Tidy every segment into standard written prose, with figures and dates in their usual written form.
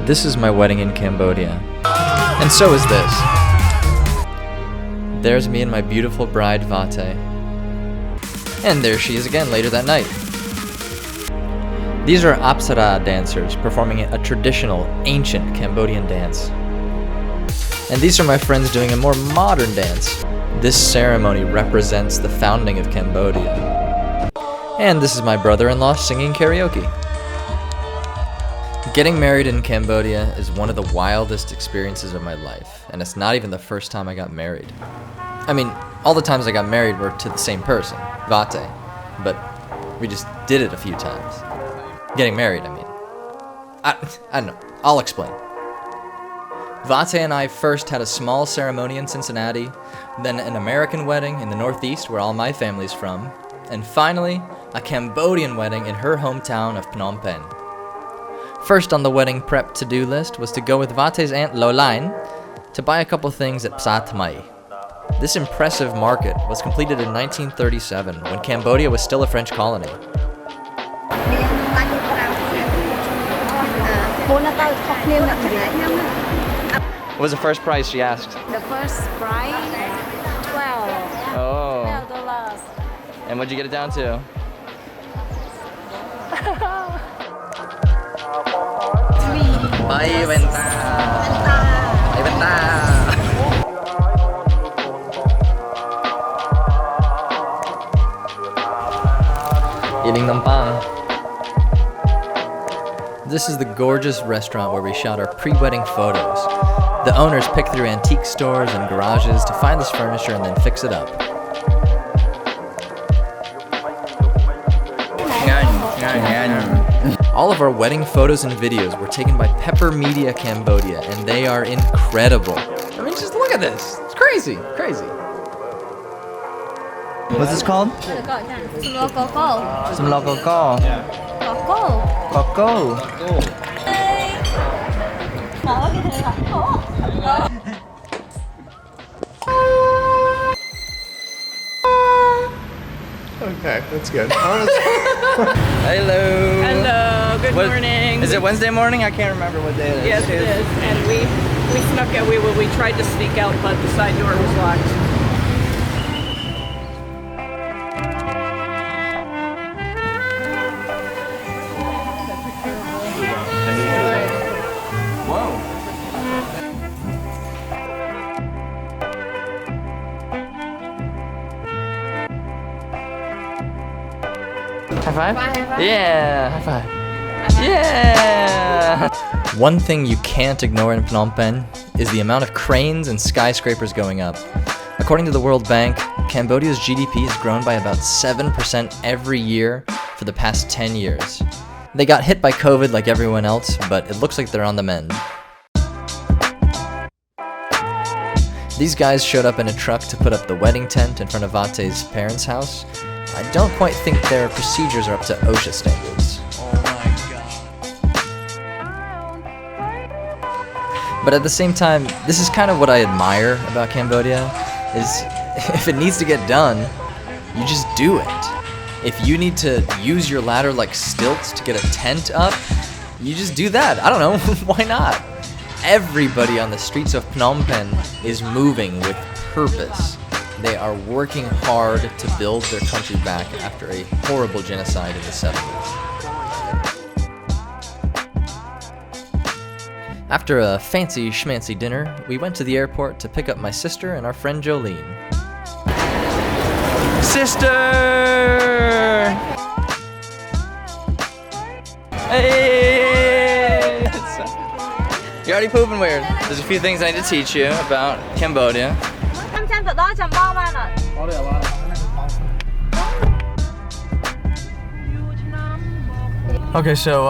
This is my wedding in Cambodia. And so is this. There's me and my beautiful bride, Vatey. And there she is again later that night. These are Apsara dancers performing a traditional, ancient Cambodian dance. And these are my friends doing a more modern dance. This ceremony represents the founding of Cambodia. And this is my brother-in-law singing karaoke. Getting married in Cambodia is one of the wildest experiences of my life, and it's not even the first time I got married. I mean, all the times I got married were to the same person, Vatey, but we just did it a few times. Getting married, I mean. I don't know, I'll explain. Vatey and I first had a small ceremony in Cincinnati, then an American wedding in the Northeast where all my family's from, and finally, a Cambodian wedding in her hometown of Phnom Penh. First on the wedding prep to-do list was to go with Vatey's aunt Lolaine to buy a couple things at Psa Thmai. This impressive market was completed in 1937 when Cambodia was still a French colony. What was the first price she asked? The first price, 12. Oh. $12. And what'd you get it down to? Bye, Venta. Bye, Venta. Eating nampang. This is the gorgeous restaurant where we shot our pre-wedding photos. The owners pick through antique stores and garages to find this furniture and then fix it up. All of our wedding photos and videos were taken by Pepper Media Cambodia, and they are incredible. I mean, just look at this. It's crazy, crazy. What's this called? Some local call. Coco. Okay, that's good. Hello. Hello, good morning. Is it Wednesday morning? I can't remember what day it is. Yes, it is. And we snuck out. We tried to sneak out, but the side door was locked. High five? Yeah, high five. Yeah! One thing you can't ignore in Phnom Penh is the amount of cranes and skyscrapers going up. According to the World Bank, Cambodia's GDP has grown by about 7% every year for the past 10 years. They got hit by COVID like everyone else, but it looks like they're on the mend. These guys showed up in a truck to put up the wedding tent in front of Vatey's parents' house. I don't quite think their procedures are up to OSHA standards. Oh my god. But at the same time, this is kind of what I admire about Cambodia, is if it needs to get done, you just do it. If you need to use your ladder like stilts to get a tent up, you just do that. I don't know, why not? Everybody on the streets of Phnom Penh is moving with purpose. They are working hard to build their country back after a horrible genocide in the 70s. After a fancy schmancy dinner, we went to the airport to pick up my sister and our friend Jolene. Sister! Hey! You're already pooping weird. There's a few things I need to teach you about Cambodia. Okay, so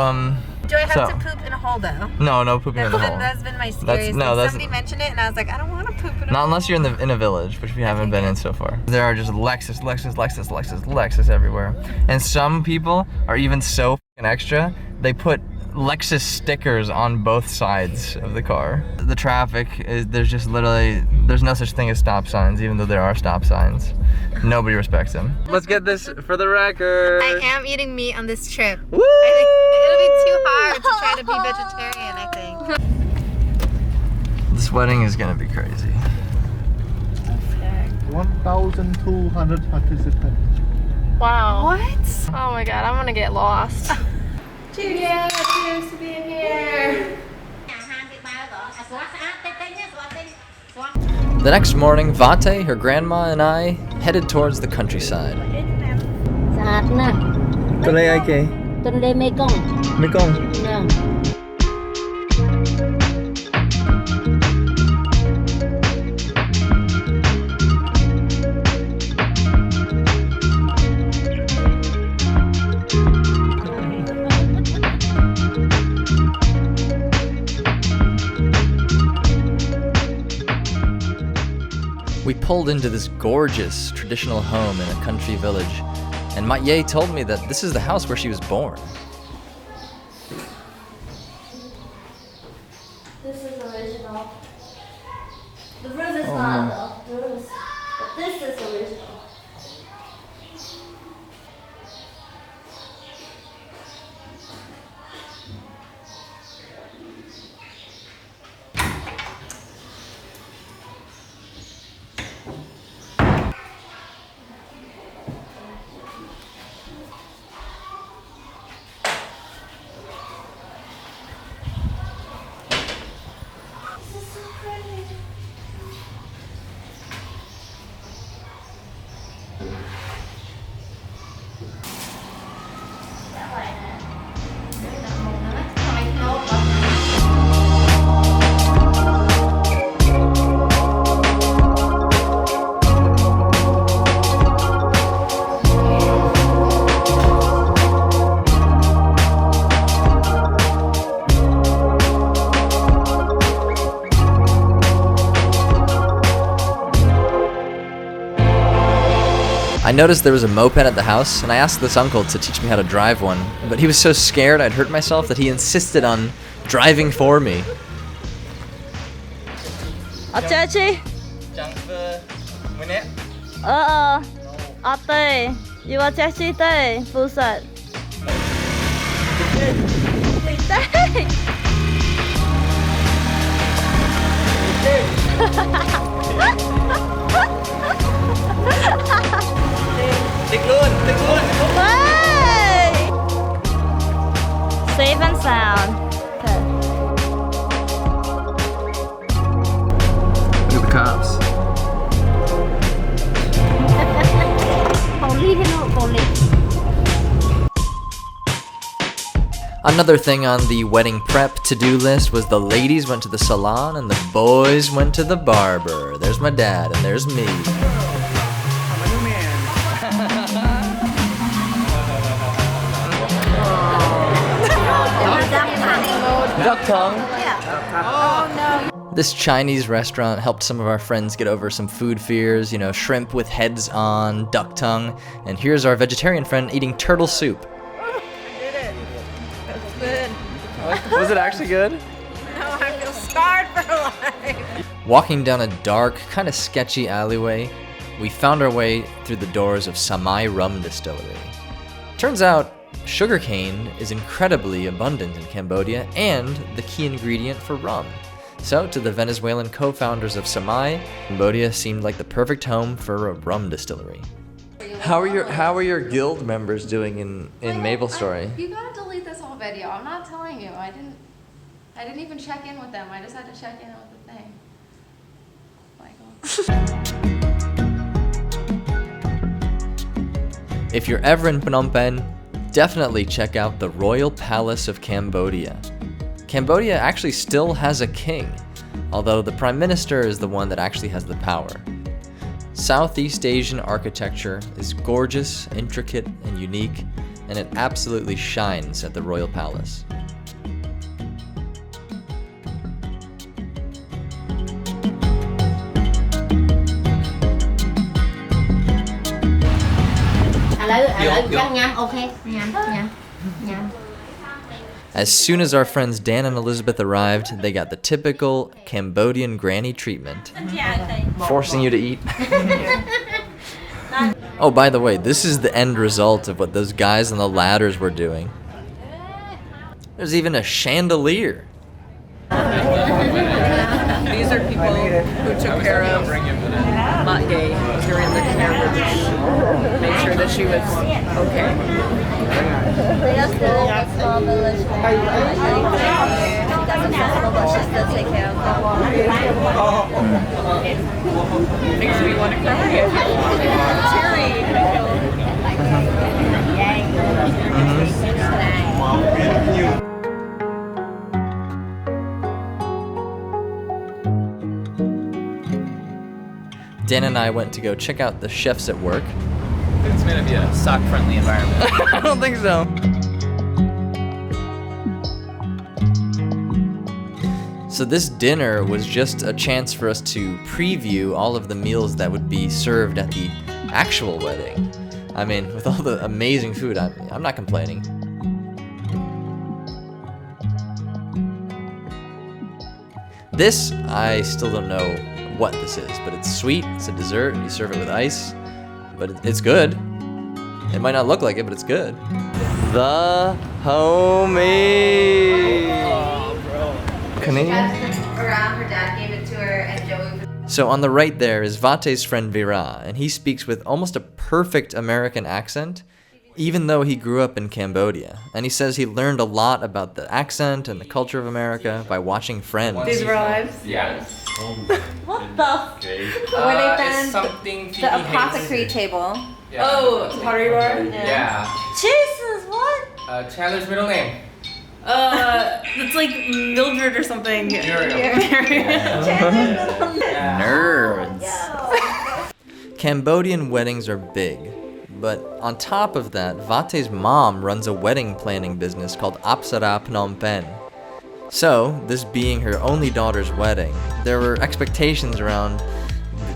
Do I have to poop in a hole though? no pooping in the hole. That's been my scariest thing. Somebody mentioned it and I was like, I don't want to poop in a hole. Not unless you're in a village, which we haven't been in so far. There are just Lexus everywhere. And some people are even so f***ing extra, they put Lexus stickers on both sides of the car. The traffic is, there's no such thing as stop signs, even though there are stop signs. Nobody respects them. Let's get this for the record. I am eating meat on this trip. Woo! I think it'll be too hard to try to be vegetarian, I think. This wedding is gonna be crazy. 1,200 participants. Wow. What? Oh my god, I'm gonna get lost. Julia, cheers to being here. The next morning, Vatey, her grandma, and I headed towards the countryside. Sạt nè. Tuần đây ai kì? Tuần đây Mê Công. Mấy con? Dạ. We pulled into this gorgeous traditional home in a country village, and MikeTheAsian told me that this is the house where she was born. This is original. The roof is not though. The roof is, but this is original. I noticed there was a moped at the house, and I asked this uncle to teach me how to drive one, but he was so scared I'd hurt myself that he insisted on driving for me. 어쩌지? 어때? 이거 잭시 때 부산. Hey! Safe and sound. Okay. Look at the cops. Another thing on the wedding prep to-do list was the ladies went to the salon and the boys went to the barber. There's my dad and there's me. Duck tongue. This Chinese restaurant helped some of our friends get over some food fears, you know, shrimp with heads on, duck tongue, and here's our vegetarian friend eating turtle soup. Was it actually good? No, I feel scarred for life. Walking down a dark, kind of sketchy alleyway, we found our way through the doors of Samai Rum Distillery. Turns out, sugarcane is incredibly abundant in Cambodia and the key ingredient for rum. So, to the Venezuelan co-founders of Samai, Cambodia seemed like the perfect home for a rum distillery. How are your guild members doing in Maple Story? You gotta delete this whole video. I'm not telling you. I didn't even check in with them. I just had to check in with the thing. Michael. If you're ever in Phnom Penh, definitely check out the Royal Palace of Cambodia. Cambodia actually still has a king, although the Prime Minister is the one that actually has the power. Southeast Asian architecture is gorgeous, intricate, and unique, and it absolutely shines at the Royal Palace. As soon as our friends Dan and Elizabeth arrived, they got the typical Cambodian granny treatment, forcing you to eat. Oh, by the way, this is the end result of what those guys on the ladders were doing. There's even a chandelier. These are people who took care of Vatey during the hemorrhage. Made sure that she was okay. We are still in a small village. She doesn't feel but she still take care of them. Makes me want to cry. Teary. Dan and I went to go check out the chefs at work. It's gonna be a sock-friendly environment. I don't think so. So this dinner was just a chance for us to preview all of the meals that would be served at the actual wedding. I mean, with all the amazing food, I'm not complaining. This, I still don't know what this is, but it's sweet, it's a dessert, you serve it with ice, but it's good. It might not look like it, but it's good. The homie! Canadian? Around, her dad gave it to her, and Joey. So on the right there is Vatey's friend Vira, and he speaks with almost a perfect American accent, even though he grew up in Cambodia. And he says he learned a lot about the accent and the culture of America by watching Friends. These are lives? Yeah. What the? Where they found something the apothecary table. Yeah. Oh, pottery bar? Yeah. Jesus, what? Chandler's middle name. It's like Mildred or something. Nerds. Cambodian weddings are big, but on top of that, Vatey's mom runs a wedding planning business called Apsara Phnom Penh. So, this being her only daughter's wedding, there were expectations around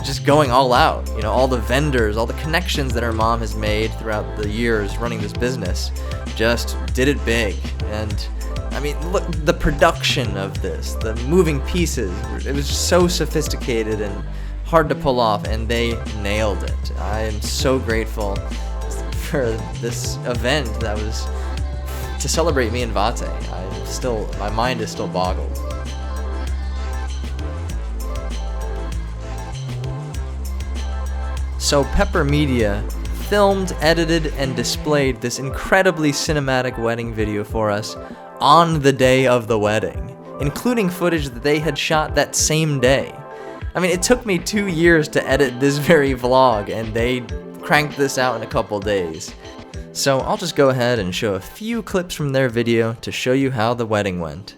just going all out. You know, all the vendors, all the connections that her mom has made throughout the years running this business, just did it big. And I mean, look, the production of this, the moving pieces, it was so sophisticated and hard to pull off, and they nailed it. I am so grateful for this event that was to celebrate me and Vatey. My mind is still boggled. So Pepper Media filmed, edited, and displayed this incredibly cinematic wedding video for us on the day of the wedding, including footage that they had shot that same day. I mean, it took me 2 years to edit this very vlog, and they cranked this out in a couple days. So I'll just go ahead and show a few clips from their video to show you how the wedding went.